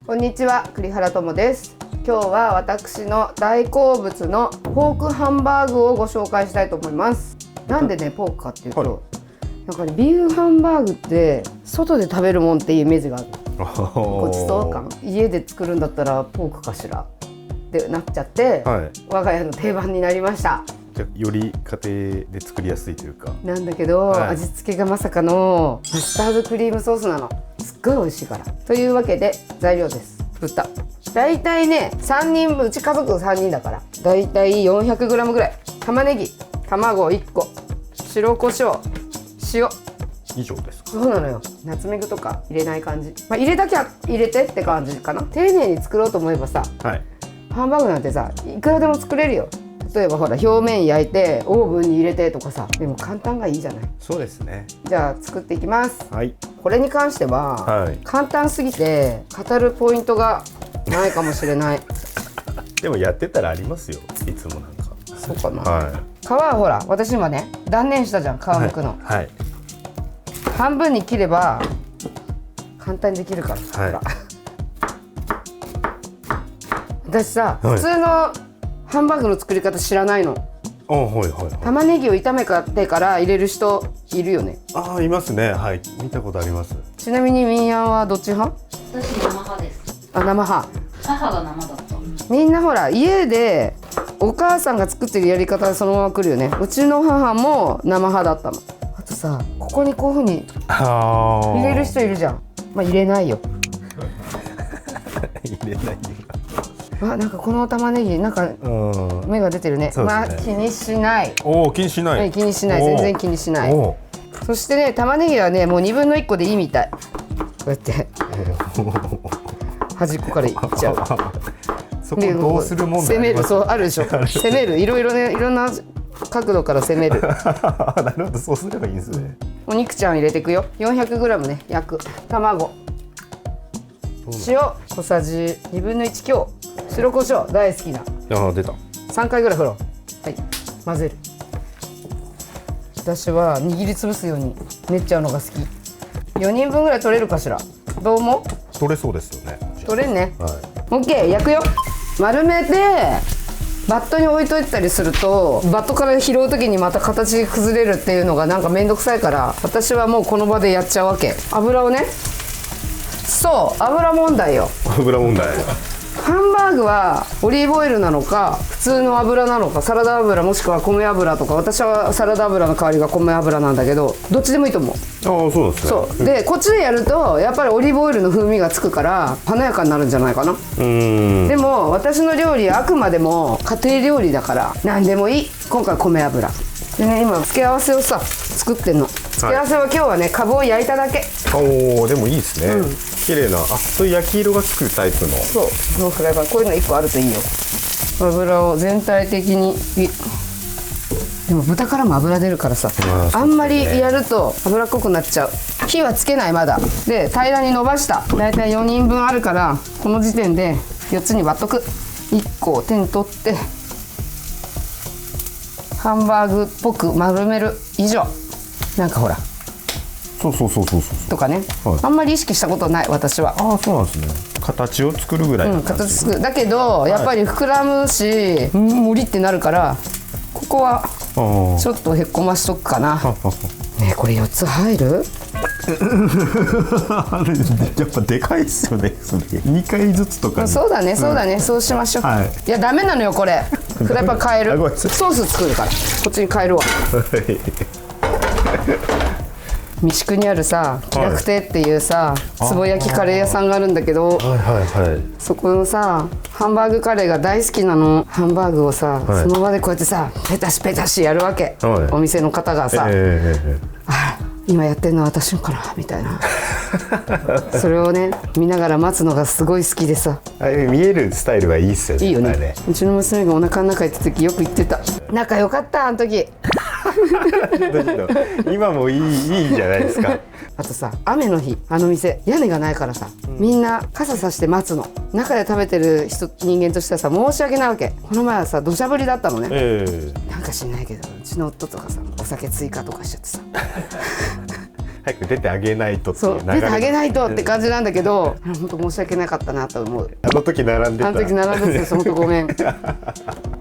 こんにちは、栗原友です。今日は私の大好物のポークハンバーグをご紹介したいと思います。なんでね、ポークかっていうと、なんかね、ビーフハンバーグって外で食べるもんっていうイメージがある。ごちそう感。家で作るんだったらポークかしらってなっちゃって、我が家の定番になりました。じゃより家庭で作りやすいというかなんだけど、味付けがまさかのマスタードクリームソースなの。すっごい美味しいから。というわけで材料です。豚だいたいね3人分、うち家族3人だからだいたい 400g ぐらい。玉ねぎ、卵1個、白胡椒、塩以上ですか。そうなのよ。ナツメグとか入れない感じ、入れたきゃ入れてって感じかな。丁寧に作ろうと思えばさ、ハンバーグなんてさいくらでも作れるよ。例えばほら表面焼いてオーブンに入れてとかさ、でも簡単がいいじゃない。そうですね。じゃあ作っていきます。はい。これに関しては、簡単すぎて語るポイントがないかもしれない。でもやってたらありますよ、いつもなんか。そうかな。皮はほら私今ね断念したじゃん、皮むくの。半分に切れば簡単にできるから。私さ、普通のハンバーグの作り方知らないの。玉ねぎを炒めてから入れる人いるよね。いますね。見たことあります。ちなみにみんやはどっち派？私生派です。生派。母が生だった。みんなほら家でお母さんが作ってるやり方でそのまま来るよね。うちの母も生派だったの。あとさ、ここにこういう風に入れる人いるじゃん。入れないよ。入れないよ。なんかこの玉ねぎなんか芽が出てるね。気にしない。気にしない。気にしない。全然気にしない。そしてね、玉ねぎはねもう2分の1個でいいみたい。こうやって端っこからいっちゃう。そこどうするもんだ。攻める、そうあるでしょ。攻める、いろいろね、いろんな角度から攻める。なるほど、そうすればいいんですね。お肉ちゃん入れていくよ。400g ね、焼く。卵、塩小さじ2分の1強、白胡椒大好きな。出た。3回ぐらい振ろう。混ぜる。私は握りつぶすように練っちゃうのが好き。4人分ぐらい取れるかしら。どう思う？取れそうですよね。取れんね。オッケー、焼くよ。丸めてバットに置いといたりすると、バットから拾う時にまた形崩れるっていうのがなんかめんどくさいから、私はもうこの場でやっちゃうわけ。油をね、そう油問題よ。油問題。ハンバーグはオリーブオイルなのか普通の油なのか、サラダ油もしくは米油とか、私はサラダ油の代わりが米油なんだけど、どっちでもいいと思う。そうですね。そうで、こっちでやるとやっぱりオリーブオイルの風味がつくから華やかになるんじゃないかな。でも私の料理はあくまでも家庭料理だから何でもいい。今回米油でね、今付け合わせをさ作ってんの。付け合わせは今日はね、かぶを焼いただけ。でもいいですね。綺麗な、そういう焼き色がつくタイプの。そう、このフライパンこういうの1個あるといいよ。油を全体的に。でも豚からも油出るからさ、あんまりやると油っこくなっちゃう。火はつけない、まだで平らに伸ばした。だいたい4人分あるから、この時点で4つに割っとく。1個を手に取ってハンバーグっぽく丸める以上。なんかほら、そうとかね、あんまり意識したことない私は。そうなんですね。形を作るぐらい。形作るだけどやっぱり膨らむし、無理ってなるから、ここはちょっとへっこましとくかな。ね、これ4つ入る？やっぱでかいっすよね。それ2回ずつとか。そうだね、そうしましょう。いやダメなのよこれ。フライパン変える。ソース作るからこっちに変えるわ。三宿にあるさ、気楽亭っていうさ、つぼ焼きカレー屋さんがあるんだけど、そこのさハンバーグカレーが大好きなの。ハンバーグをさ、その場でこうやってさペタシペタシやるわけ、お店の方がさ、今やってんのは私のかなみたいな。それをね見ながら待つのがすごい好きでさ。見えるスタイルはいいっすよね。いいよね。うちの娘がお腹の中行った時よく言ってた。仲良かったあの時。今もいいじゃないですか。あとさ、雨の日あの店屋根がないからさ、みんな傘さして待つの。中で食べてる人間としてはさ申し訳ないわけ。この前はさ土砂降りだったのね。なんか知んないけどうちの夫とかさお酒追加とかしちゃってさ早く出てあげないとっていそうう流れ。出てあげないとって感じなんだけど、本当申し訳なかったなと思う。あの時並んでた。あの時並んでて本当ごめん。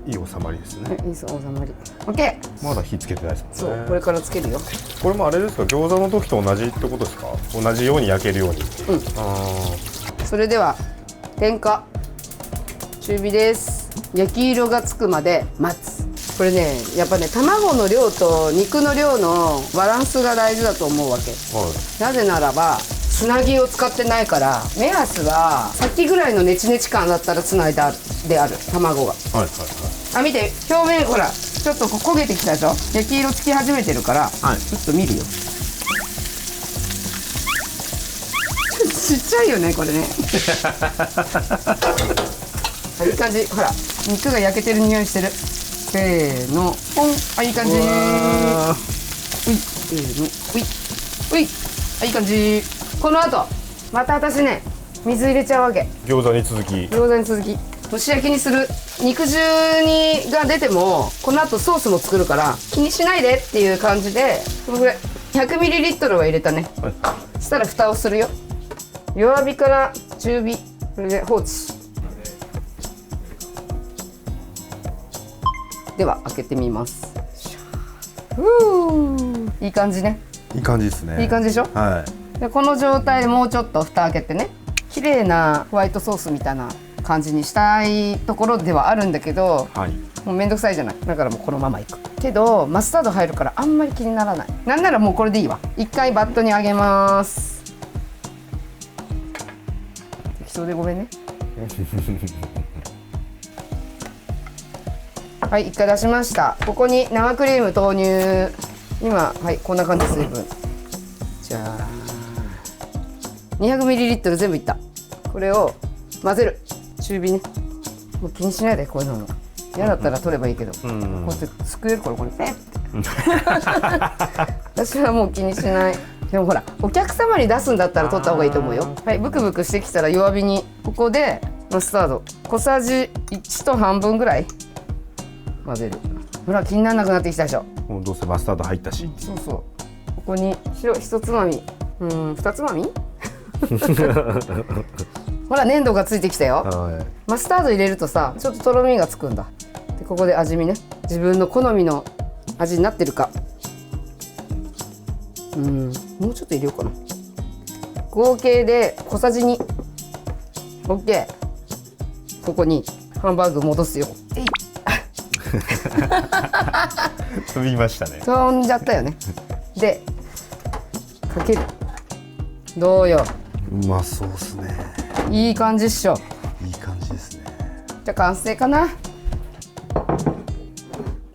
いい収まりですね。いいそう、収まり。オッケー。まだ火つけてないですそもんね。う、これからつけるよ。これもあれですか、餃子の時と同じってことですか？同じように焼けるように。うん。あそれでは点火。中火です。焼き色がつくまで待つ。これね、やっぱね、卵の量と肉の量のバランスが大事だと思うわけ。あ、はい。なぜならばつなぎを使ってないから、目安はさっきぐらいのネチネチ感だったらつないだである卵が。はいはいあ、見て、表面ほらちょっと焦げてきたでしょ。焼き色つき始めてるから、はいちょっと見るよ。ちっちゃいよねこれね。いい感じ。ほら肉が焼けてる匂いしてる。せーの、ポン。あ、いい感じ。うい、せーの、うい、うい。あ、いい感じ。この後また私ね、水入れちゃうわけ。餃子に続き。餃子に続き蒸し焼きにする。肉汁が出てもこの後ソースも作るから気にしないでっていう感じで、このぐらい 100ml は入れたね。はい。そしたら蓋をするよ。弱火から中火、これで放置。では開けてみます。いい感じね。いい感じですね。いい感じでしょ。はでこの状態でもうちょっと蓋開けてね、綺麗なホワイトソースみたいな感じにしたいところではあるんだけど、い。はい。もうめんどくさいじゃない。だからもうこのままいくけど、マスタード入るからあんまり気にならない。なんならもうこれでいいわ。一回バットにあげます。適当でごめんね。はい、一回出しました。ここに生クリーム投入。今、はい、こんな感じ。水分じゃあ 200ml 全部いった。これを混ぜる。中火ね。もう気にしないで、こういうの嫌だったら取ればいいけど、こうやってすくえるからこれペッて私はもう気にしない。でもほら、お客様に出すんだったら取った方がいいと思うよ。はい、ブクブクしてきたら弱火に。ここでマスタード小さじ1と半分ぐらい混ぜる。ほら、気にならなくなってきたでしょ。もうどうせマスタード入ったし。そうそう。ここに塩1つまみ、2つまみほら、粘度がついてきたよ。はい。マスタード入れるとさ、ちょっととろみがつくんだ。でここで味見ね。自分の好みの味になってるか。もうちょっと入れようかな。合計で小さじ2。OK。ここにハンバーグ戻すよ。飛びましたね。飛んじゃったよね。でかける。どうよ。うまそうですね。いい感じっしょ。いい感じですね。じゃあ完成かな。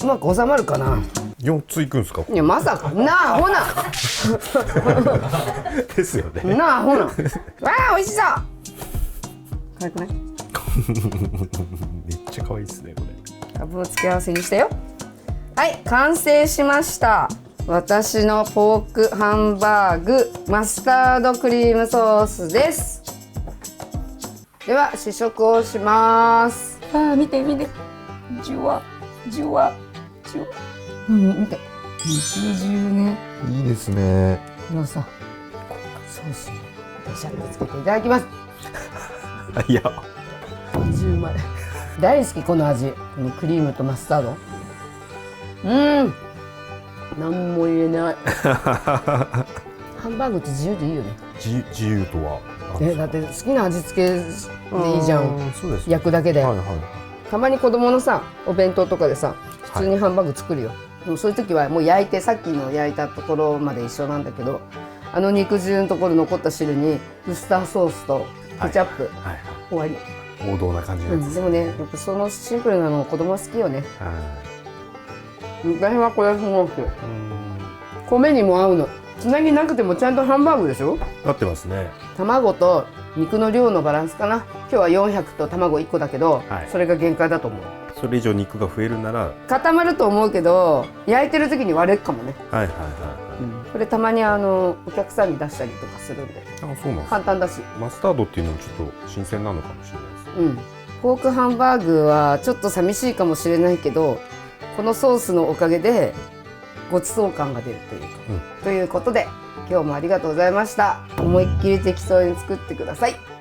うまく収まるかな。4ついくんですか。いや、まさかなあ、ほなですよね。なあ、ほなわあ、美味しそう。可愛くない？めっちゃ可愛いですねこれ。かぶを付け合わせにしたよ。はい、完成しました。私のポークハンバーグマスタードクリームソースです。では試食をします。ああ、見て見て、じゅわじゅわじゅわ、見て、肉汁ね。いいですね。このさ、ソースにベシャッとつけていただきます。いや。20枚大好き、この味。このクリームとマスタード。何も言えない。ハンバーグって自由でいいよね。自由とは。だって好きな味付けでいいじゃん。そうです。焼くだけで、はいはい。たまに子供のさ、お弁当とかでさ、普通にハンバーグ作るよ。でもそういう時はもう焼いて、さっきの焼いたところまで一緒なんだけど、あの肉汁のところ残った汁にウスターソースとケチャップ、はい終わり。王道な感じのやつ。でもね、やっぱそのシンプルなの子供好きよね。は私はこれすごく米にも合うの。つなぎなくてもちゃんとハンバーグでしょ。なってますね。卵と肉の量のバランスかな。今日は400と卵1個だけど、はいそれが限界だと思う。それ以上肉が増えるなら。固まると思うけど、焼いてる時に割れるかもね。はいはいはこれたまにお客さんに出したりとかするんでい。あ、そうなんですね。簡単だし。マスタードっていうのもちょっと新鮮なのかもしれないです。ポークハンバーグはちょっと寂しいかもしれないけど、このソースのおかげでごちそう感が出るというか、ということで今日もありがとうございました。思いっきり適当に作ってください。